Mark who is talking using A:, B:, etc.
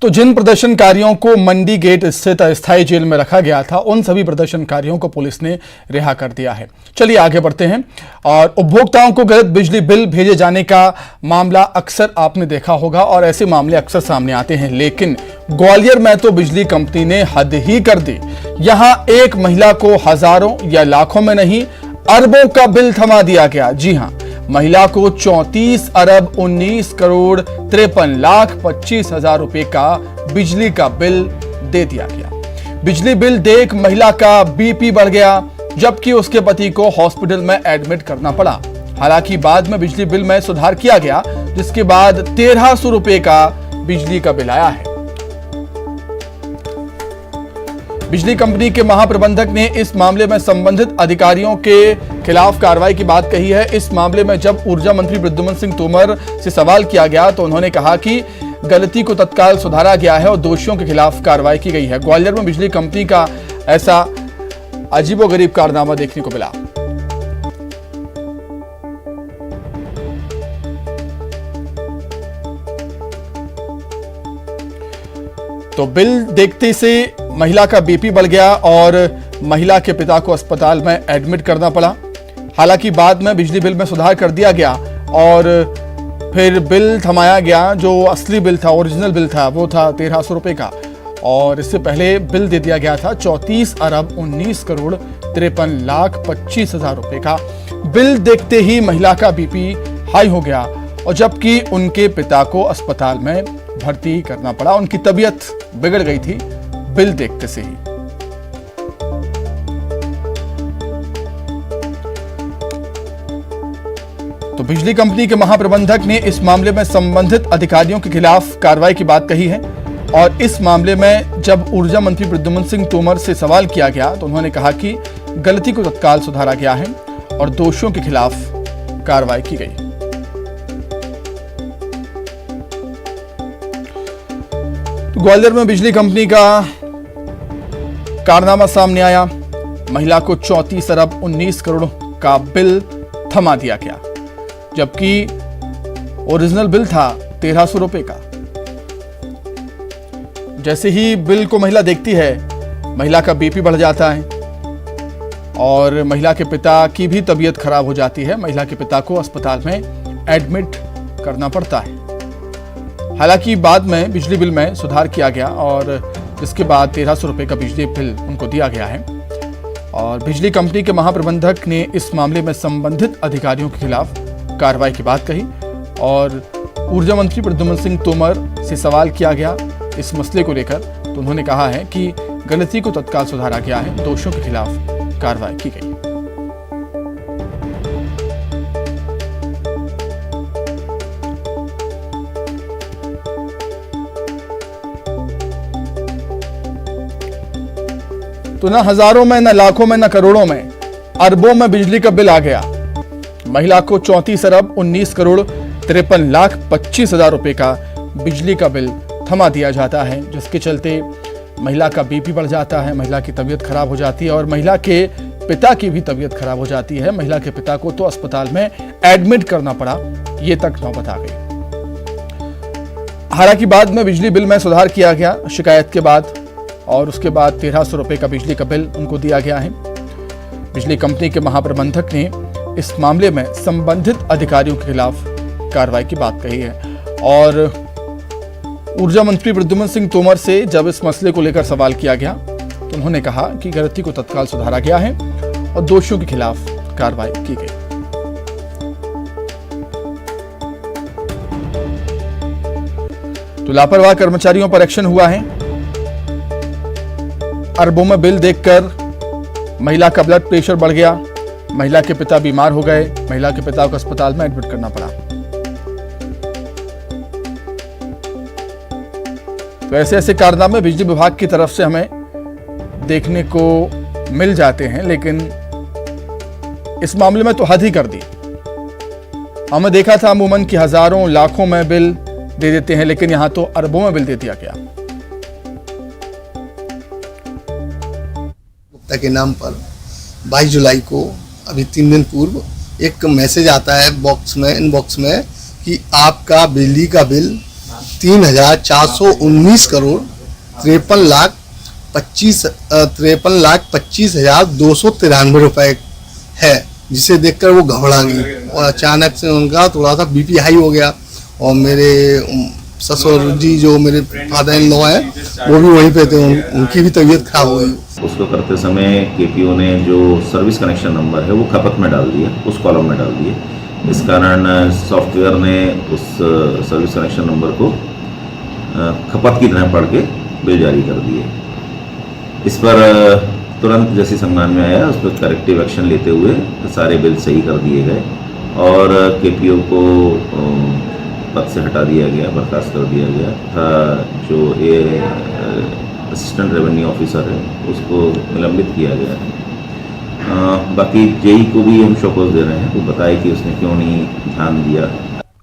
A: तो जिन प्रदर्शनकारियों को मंडी गेट स्थित अस्थायी जेल में रखा गया था, उन सभी प्रदर्शनकारियों को पुलिस ने रिहा कर दिया है। चलिए आगे बढ़ते हैं। और उपभोक्ताओं को गलत बिजली बिल भेजे जाने का मामला अक्सर आपने देखा होगा और ऐसे मामले अक्सर सामने आते हैं, लेकिन ग्वालियर में तो बिजली कंपनी ने हद ही कर दी। यहां एक महिला को हजारों या लाखों में नहीं, अरबों का बिल थमा दिया गया। जी हां, महिला को 34 अरब 19 करोड़ 53 लाख 25 हजार रुपए का बिजली का बिल दे दिया गया। बिजली बिल देख महिला का बीपी बढ़ गया, जबकि उसके पति को हॉस्पिटल में एडमिट करना पड़ा। हालांकि बाद में बिजली बिल में सुधार किया गया, जिसके बाद 1300 रुपए का बिजली का बिल आया है। बिजली कंपनी के महाप्रबंधक ने इस मामले में संबंधित अधिकारियों के खिलाफ कार्रवाई की बात कही है। इस मामले में जब ऊर्जा मंत्री प्रद्युम्न सिंह तोमर से सवाल किया गया तो उन्होंने कहा कि गलती को तत्काल सुधारा गया है और दोषियों के खिलाफ कार्रवाई की गई है। ग्वालियर में बिजली कंपनी का ऐसा अजीबोगरीब कारनामा देखने को मिला। तो बिल देखते से महिला का बीपी बढ़ गया और महिला के पिता को अस्पताल में एडमिट करना पड़ा। हालांकि बाद में बिजली बिल में सुधार कर दिया गया और फिर बिल थमाया गया। जो असली बिल था, ओरिजिनल बिल था, वो था 1300 रुपए का और इससे पहले बिल दे दिया गया था 34 अरब 19 करोड़ 53 लाख 25 हजार रुपए का। बिल देखते ही महिला का बीपी हाई हो गया और जबकि उनके पिता को अस्पताल में भर्ती करना पड़ा। उनकी तबीयत बिगड़ गई थी बिल देखते से ही। तो बिजली कंपनी के महाप्रबंधक ने इस मामले में संबंधित अधिकारियों के खिलाफ कार्रवाई की बात कही है और इस मामले में जब ऊर्जा मंत्री प्रद्युम्न सिंह तोमर से सवाल किया गया तो उन्होंने कहा कि गलती को तत्काल सुधारा गया है और दोषियों के खिलाफ कार्रवाई की गई। तो ग्वालियर में बिजली कंपनी का कारनामा सामने आया। महिला को 34 अरब 19 करोड़ का बिल थमा दिया गया, जबकि ओरिजिनल बिल था 1300 रुपए का। जैसे ही बिल को महिला देखती है, महिला का बीपी बढ़ जाता है और महिला के पिता की भी तबीयत खराब हो जाती है। महिला के पिता को अस्पताल में एडमिट करना पड़ता है। हालांकि बाद में बिजली बिल में सुधार किया गया और जिसके बाद 1300 रुपए का बिजली बिल उनको दिया गया है और बिजली कंपनी के महाप्रबंधक ने इस मामले में संबंधित अधिकारियों के खिलाफ कार्रवाई की बात कही और ऊर्जा मंत्री प्रद्युम्न सिंह तोमर से सवाल किया गया इस मसले को लेकर तो उन्होंने कहा है कि गलती को तत्काल सुधारा गया है, दोषियों के खिलाफ कार्रवाई की गई। तो न हजारों में, न लाखों में, न करोड़ों में, अरबों में बिजली का बिल आ गया। महिला को 34 अरब 19 करोड़ 53 लाख 25 हजार रुपए का बिजली का बिल थमा दिया जाता है, जिसके चलते महिला का बीपी बढ़ जाता है, महिला की तबीयत खराब हो जाती है और महिला के पिता की भी तबीयत खराब हो जाती है। महिला के पिता को तो अस्पताल में एडमिट करना पड़ा, ये तक नौबत आ गई। हालांकि बाद में बिजली बिल में सुधार किया गया शिकायत के बाद और उसके बाद 1300 रुपए का बिजली का बिल उनको दिया गया है। बिजली कंपनी के महाप्रबंधक ने इस मामले में संबंधित अधिकारियों के खिलाफ कार्रवाई की बात कही है और ऊर्जा मंत्री प्रद्युम्न सिंह तोमर से जब इस मसले को लेकर सवाल किया गया तो उन्होंने कहा कि गलती को तत्काल सुधारा गया है और दोषियों के खिलाफ कार्रवाई की गई। तो लापरवाह कर्मचारियों पर एक्शन हुआ है। अरबों में बिल देखकर महिला का ब्लड प्रेशर बढ़ गया, महिला के पिता बीमार हो गए, महिला के पिता को अस्पताल में एडमिट करना पड़ा। तो ऐसे ऐसे कारनामे बिजली विभाग की तरफ से हमें देखने को मिल जाते हैं, लेकिन इस मामले में तो हद ही कर दी। हमने देखा था अमूमन कि हजारों लाखों में बिल दे देते हैं, लेकिन यहां तो अरबों में बिल दे दिया गया।
B: गुप्ता के नाम पर 22 जुलाई को अभी 3 दिन पूर्व एक मैसेज आता है इनबॉक्स में कि आपका बिजली का बिल 3,419 करोड़ 53,25,293 रुपए है, जिसे देखकर वो घबरा गई और अचानक से उनका थोड़ा सा बीपी हाई हो गया। और मेरे ससुर जी जो मेरे फादर इन लॉ हैं वो भी वहीं पे थे, उनकी भी तबीयत खराब हो गई।
C: उसको करते समय केपीओ ने जो सर्विस कनेक्शन नंबर है वो खपत में डाल दिया, उस कॉलम में डाल दिया। इस कारण सॉफ्टवेयर ने उस सर्विस कनेक्शन नंबर को खपत की तरह पढ़ के बिल जारी कर दिए। इस पर तुरंत जैसे संज्ञान में आया उस पर करेक्टिव एक्शन लेते हुए सारे बिल सही कर दिए गए और केपीओ को पद से हटा दिया गया, बर्खास्त कर दिया गया था। जो असिस्टेंट रेवेन्यू ऑफिसर है उसको निलंबित किया गया है। बाकी जेई को भी हम शोकॉज दे रहे हैं, वो बताए कि उसने क्यों नहीं ध्यान दिया